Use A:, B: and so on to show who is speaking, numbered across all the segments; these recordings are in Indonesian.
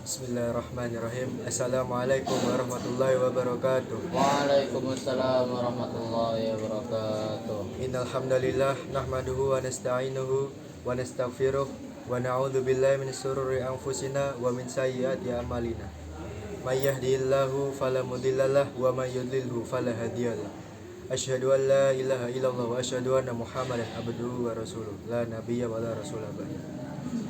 A: Bismillahirrahmanirrahim. Assalamualaikum warahmatullahi wabarakatuh.
B: Waalaikumsalam warahmatullahi wabarakatuh.
A: Innal hamdalillah nahmaduhu wa nasta'inuhu wa nastaghfiruh wa na'udzu billahi min shururi anfusina wa min sayyiati a'malina. May yahdihillahu fala mudhillalah wa may yudlilhu fala hadiyalah. Asyhadu an la ilaha illallah wa asyhadu anna Muhammadan abduhu wa rasuluh. La nabiyya wa la rasulah ba'da.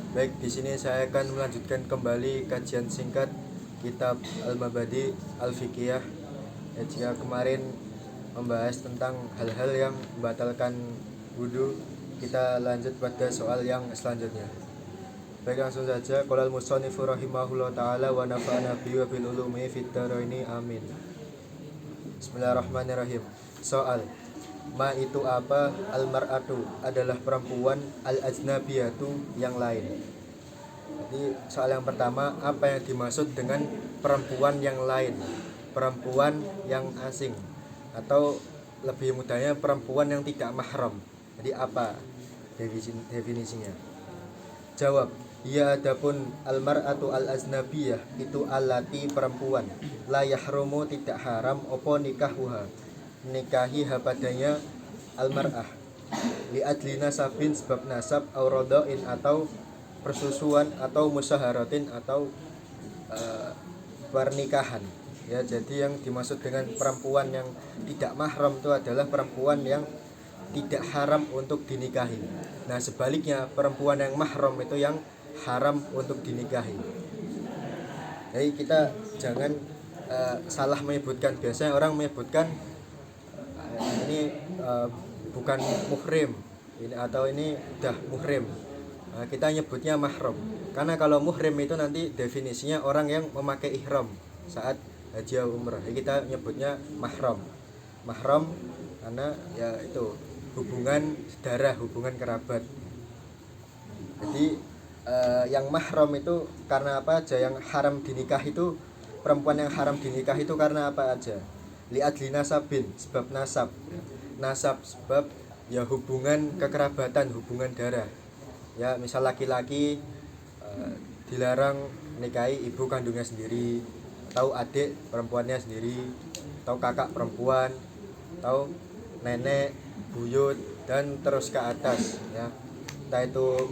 A: Baik, di sini saya akan melanjutkan kembali kajian singkat kitab Al-Mabadi Al-Fiqhiyah. Jika kemarin membahas tentang hal-hal yang membatalkan wudu, kita lanjut pada soal yang selanjutnya. Baik, langsung saja. Qala al-musannifu rahimahullah ta'ala wa nafa'ana bihi wa bil ulumi fid dharaini amin. Bismillahirrahmanirrahim. Soal: ma itu apa? Al-mar'atu adalah perempuan, al-ajnabiyatu yang lain. Jadi soal yang pertama, apa yang dimaksud dengan perempuan yang lain? Perempuan yang asing, atau lebih mudahnya perempuan yang tidak mahram. Jadi apa definisinya? Jawab: ya adapun al-mar'atu al-ajnabiyah itu allati perempuan, la yahrumu tidak haram opo nikahuha nikahi padanya al-mar'ah li adli nasabin sebab nasab aurodoin atau persusuan atau musyaharatin atau pernikahan. Ya, jadi yang dimaksud dengan perempuan yang tidak mahram itu adalah perempuan yang tidak haram untuk dinikahi. Nah, sebaliknya perempuan yang mahram itu yang haram untuk dinikahi. Jadi kita jangan salah menyebutkan. Biasanya orang menyebutkan ini bukan muhrim ini, atau ini udah muhrim. Kita nyebutnya mahram, karena kalau muhrim itu nanti definisinya orang yang memakai ihram saat haji umrah. Jadi kita nyebutnya mahram karena ya itu hubungan darah, hubungan kerabat. Jadi yang mahram itu karena apa aja? Yang haram dinikah itu, perempuan yang haram dinikah itu karena apa aja? Li adli nasabin, sebab nasab sebab ya hubungan kekerabatan, hubungan darah. Ya, misal laki-laki dilarang nikahi ibu kandungnya sendiri, atau adik perempuannya sendiri, atau kakak perempuan, atau nenek, buyut, dan terus ke atas, ya. Entah itu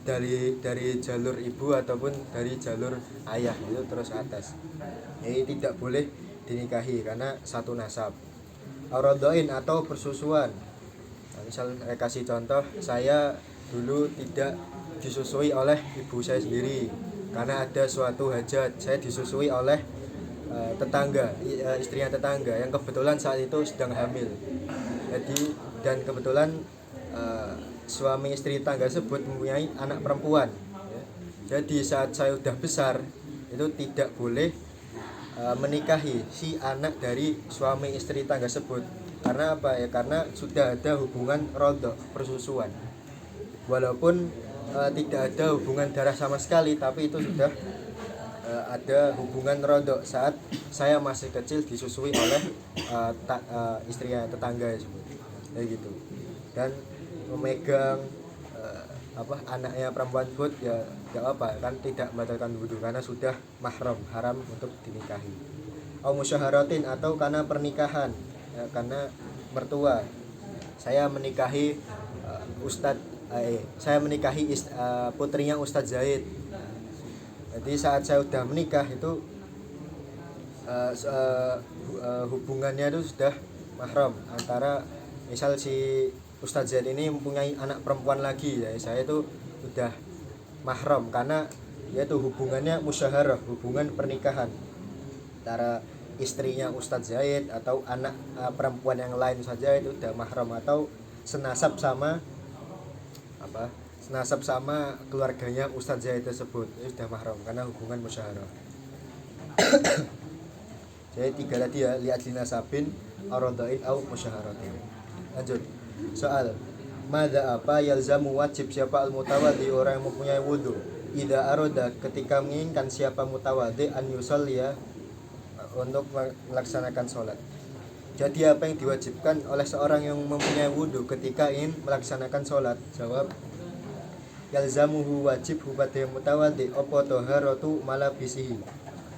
A: dari jalur ibu ataupun dari jalur ayah, itu terus atas. Jadi tidak boleh dinikahi karena satu nasab. Aurodoin atau persusuan. Nah, misal saya kasih contoh, saya dulu tidak disusui oleh ibu saya sendiri karena ada suatu hajat, saya disusui oleh tetangga, istrinya tetangga yang kebetulan saat itu sedang hamil. Jadi, dan kebetulan suami istri tetangga tersebut mempunyai anak perempuan, ya. Jadi saat saya sudah besar itu tidak boleh menikahi si anak dari suami istri tangga tersebut. Karena apa ya? Karena sudah ada hubungan rodok, persusuan. Walaupun tidak ada hubungan darah sama sekali, tapi itu sudah ada hubungan rodok saat saya masih kecil disusui oleh istrinya tetangga tersebut. Kayak gitu. Dan memegang anaknya perempuan tersebut ya tidak apa, kan tidak membatalkan wudu karena sudah mahram, haram untuk dinikahi. Au musyaharatin atau karena pernikahan, ya, karena mertua. Saya menikahi putrinya Ustadz Zaid. Jadi saat saya sudah menikah itu hubungannya itu sudah mahram antara, misal si Ustadz Zaid ini mempunyai anak perempuan lagi, ya saya itu sudah mahram karena yaitu hubungannya musyaharah, hubungan pernikahan antara istrinya Ustadz Zaid atau anak perempuan yang lain saja, itu sudah mahram, atau senasab sama keluarganya Ustadz Zaid tersebut, itu sudah mahram karena hubungan musyaharah. Jadi tiga tadi ya, lihat nasabin, arodain, au musyaharatin. Lanjut. Soal: madza apa yalzamu wajib siapa al-mutawaddi orang yang mempunyai wudu, idza aroda ketika menginginkan siapa mutawaddi an yusalliya untuk melaksanakan sholat. Jadi apa yang diwajibkan oleh seorang yang mempunyai wudu ketika ingin melaksanakan sholat? Jawab: yalzamuhu wajib hubate mutawaddi apa taharatu malabisihi,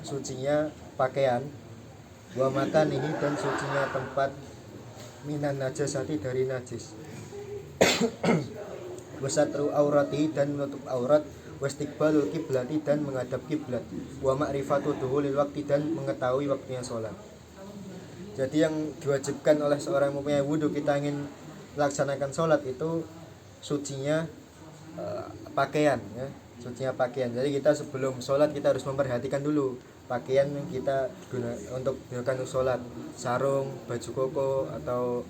A: sucinya pakaian, wa makanihi dan sucinya tempat, minan najasati dari najis, wasatru aurati dan menutup aurat, wastiqbalul kiblati dan menghadap kiblat, wa ma'rifatu duhulil waktu dan mengetahui waktunya sholat. Jadi yang diwajibkan oleh seorang mempunyai wudhu, kita ingin melaksanakan sholat itu sucinya pakaian ya, sucinya pakaian. Jadi kita sebelum sholat kita harus memperhatikan dulu pakaian yang kita untuk gunakan sholat, sarung, baju koko atau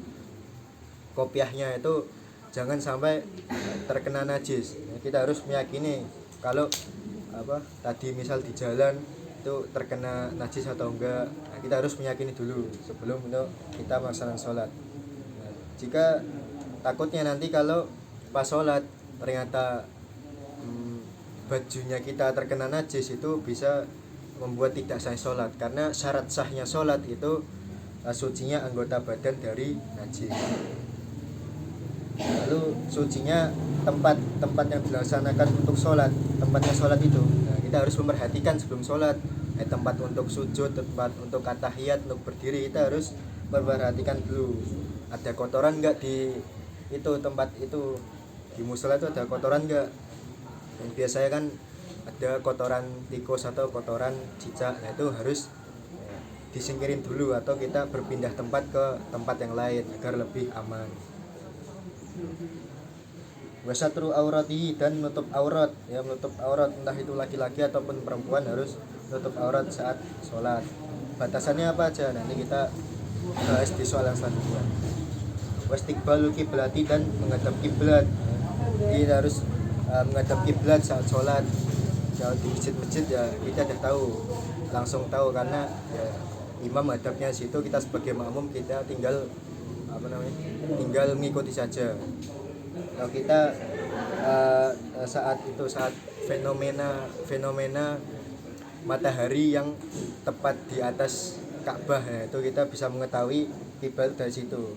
A: kopiahnya itu jangan sampai terkena najis. Kita harus meyakini kalau tadi misal di jalan itu terkena najis atau enggak. Nah, kita harus meyakini dulu sebelum itu kita melaksanakan sholat. Nah, jika takutnya nanti kalau pas sholat ternyata bajunya kita terkena najis, itu bisa membuat tidak sah sholat, karena syarat sahnya sholat itu sucinya anggota badan dari najis. Lalu sucinya tempat yang dilaksanakan untuk sholat, tempatnya sholat itu. Nah, kita harus memperhatikan sebelum sholat, tempat untuk sujud, tempat untuk atahiyat, untuk berdiri, kita harus memperhatikan dulu ada kotoran enggak di itu tempat itu, di musola itu ada kotoran enggak. Yang biasanya kan ada kotoran tikus atau kotoran cicak, nah itu harus disingkirin dulu atau kita berpindah tempat ke tempat yang lain agar lebih aman. Wasatru auratihi dan menutup aurat, ya menutup aurat entah itu laki-laki ataupun perempuan harus menutup aurat saat sholat. Batasannya apa aja nanti kita bahas di soal yang selanjutnya. Wastiqbalul kiblati dan menghadap kiblat, jadi harus menghadap kiblat saat sholat. Kalau di masjid-masjid ya kita sudah tahu, langsung tahu karena ya, imam hadapnya situ, kita sebagai makmum kita tinggal tinggal mengikuti saja. Kalau kita saat fenomena matahari yang tepat di atas Ka'bah, ya, itu kita bisa mengetahui kiblat dari situ.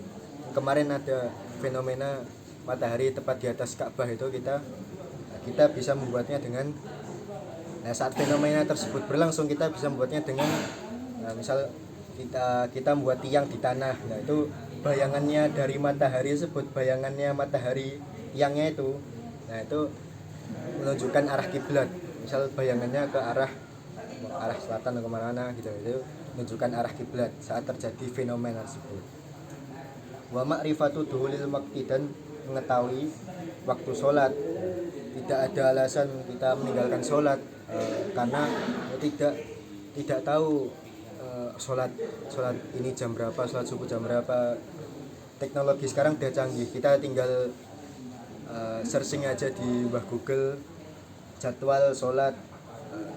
A: Kemarin ada fenomena matahari tepat di atas Ka'bah, itu kita bisa membuatnya dengan saat fenomena tersebut berlangsung, kita bisa membuatnya dengan misal kita membuat tiang di tanah. Nah, itu bayangannya dari matahari tersebut, bayangannya matahari tiangnya itu, nah itu menunjukkan arah kiblat. Misal bayangannya ke arah selatan atau kemana gitu, itu menunjukkan arah kiblat saat terjadi fenomena tersebut. Wa ma'rifatu duhulil waktu dan mengetahui waktu sholat. Tidak ada alasan kita meninggalkan sholat karena tidak tahu sholat ini jam berapa, sholat subuh jam berapa. Teknologi sekarang udah canggih, kita tinggal searching aja di Google jadwal sholat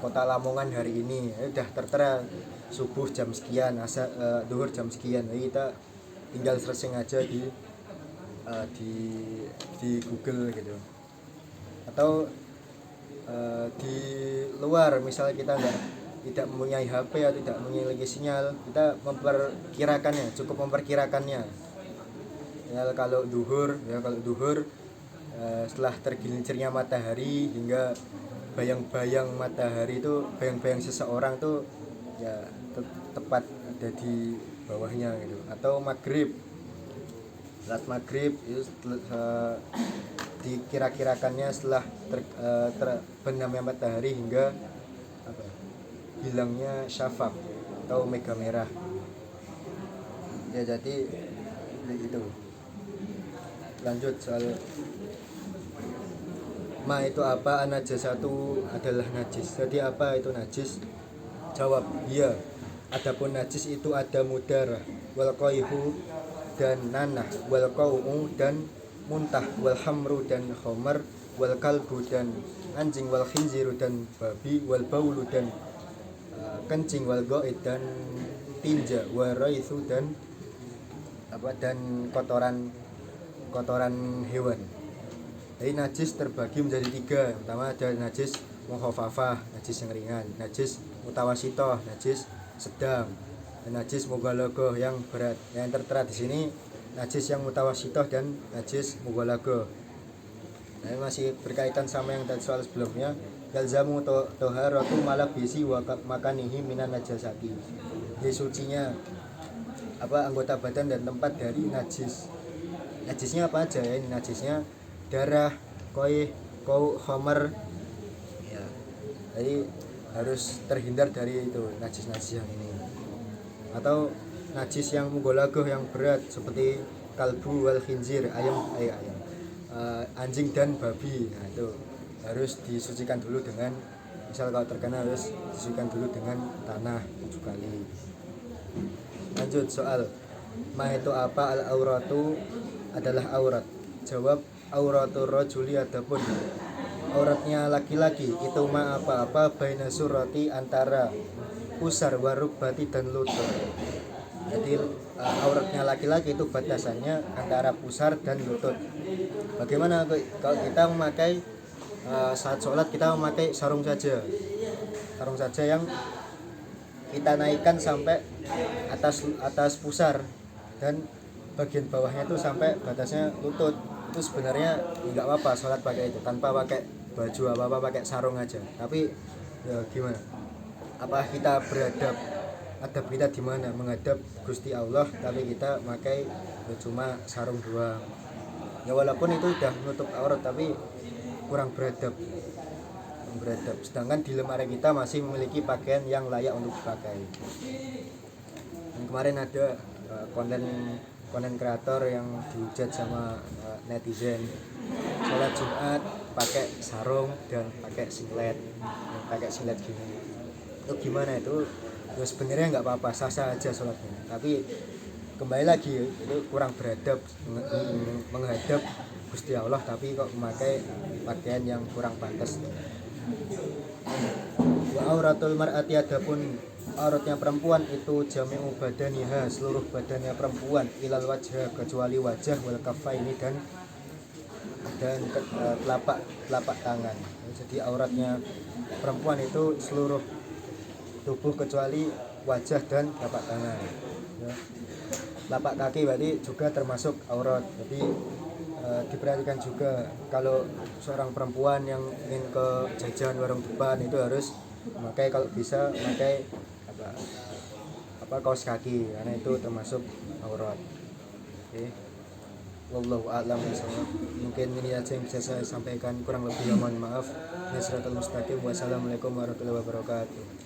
A: Kota Lamongan hari ini, udah tertera subuh jam sekian, duhur jam sekian. Jadi kita tinggal searching aja di Google gitu. Atau di luar misalnya kita tidak mempunyai HP atau tidak memiliki sinyal, kita cukup memperkirakannya. Ya kalau duhur setelah tergelincirnya matahari hingga bayang-bayang matahari itu, bayang-bayang seseorang tuh ya tepat ada di bawahnya gitu. Atau salat maghrib itu dikira-kirakannya setelah terbenamnya matahari hingga hilangnya syafaq atau mega merah. Ya jadi itu. Lanjut soal itu apa? Najasatu adalah najis. Jadi apa itu najis? Jawab, iya. Adapun najis itu ada mudarah, wal qaihu dan nanah, wal qau'u dan muntah, wal hamru dan khamar, wal kalbu dan anjing, wal khinziru dan babi, wal baulu dan kencing, wal ghaid dan tinja, wal raithu dan kotoran hewan. Jadi najis terbagi menjadi 3. Yang pertama ada najis mukhafafah, najis yang ringan, najis mutawasitoh, najis sedang, dan najis mughalaghah yang berat. Yang tertera di sini najis yang mutawasitoh dan najis mughalaghah. Nah, ini masih berkaitan sama yang tadi soal sebelumnya. Yalzamu toharatu malabisi wa makanihi minan najasati. Jadi sucinya anggota badan dan tempat dari najis. Najisnya apa aja ya? Ini najisnya darah, khamar. Ya. Jadi harus terhindar dari itu najis-najis yang ini. Atau najis yang mugolagoh yang berat seperti kalbu wal khinzir, anjing dan babi. Nah, itu harus disucikan dulu dengan, misal kalau terkena harus disucikan dulu dengan tanah 7 kali. Lanjut soal itu apa al auratu adalah aurat. Jawab auratur rajuli, adapun auratnya laki-laki itu apa baina surati antara pusar warubati dan lutut. Jadi auratnya laki-laki itu batasannya antara pusar dan lutut. Bagaimana kalau kita memakai saat sholat kita memakai sarung saja yang kita naikkan sampai atas pusar dan bagian bawahnya itu sampai batasnya lutut. Itu sebenarnya nggak apa-apa sholat pakai itu, tanpa pakai baju apa-apa, pakai sarung aja. Tapi ya gimana? Apa kita adab kita di mana? Menghadap Gusti Allah, tapi kita pakai cuma sarung doang. Ya walaupun itu udah menutup aurat, tapi kurang beradab. Sedangkan di lemari kita masih memiliki pakaian yang layak untuk dipakai. Dan kemarin ada konten kreator yang dihujat sama netizen, sholat Jumat pakai sarung dan pakai singlet gini. Itu gimana itu? Ya sebenarnya nggak apa-apa, sah-sah aja sholatnya. Tapi kembali lagi itu kurang beradab menghadap Gusti Allah, tapi kok memakai pakaian yang kurang pantas. Wa auratul mar'ati, adapun auratnya perempuan itu jami'u badaniha, seluruh badannya perempuan, ilal wajha, kecuali wajah, wal kafaini dan telapak tangan. Jadi auratnya perempuan itu seluruh tubuh kecuali wajah dan telapak tangan. Ya. Telapak kaki berarti juga termasuk aurat. Jadi diperhatikan juga kalau seorang perempuan yang ingin ke jajan warung depan itu harus memakai, kalau bisa memakai kaos kaki, karena itu termasuk aurat. Oke. Wallahu a'lam bishawab. Mungkin ini aja yang bisa saya sampaikan, kurang lebih mohon maaf. Wasssalamualaikum warahmatullahi wabarakatuh.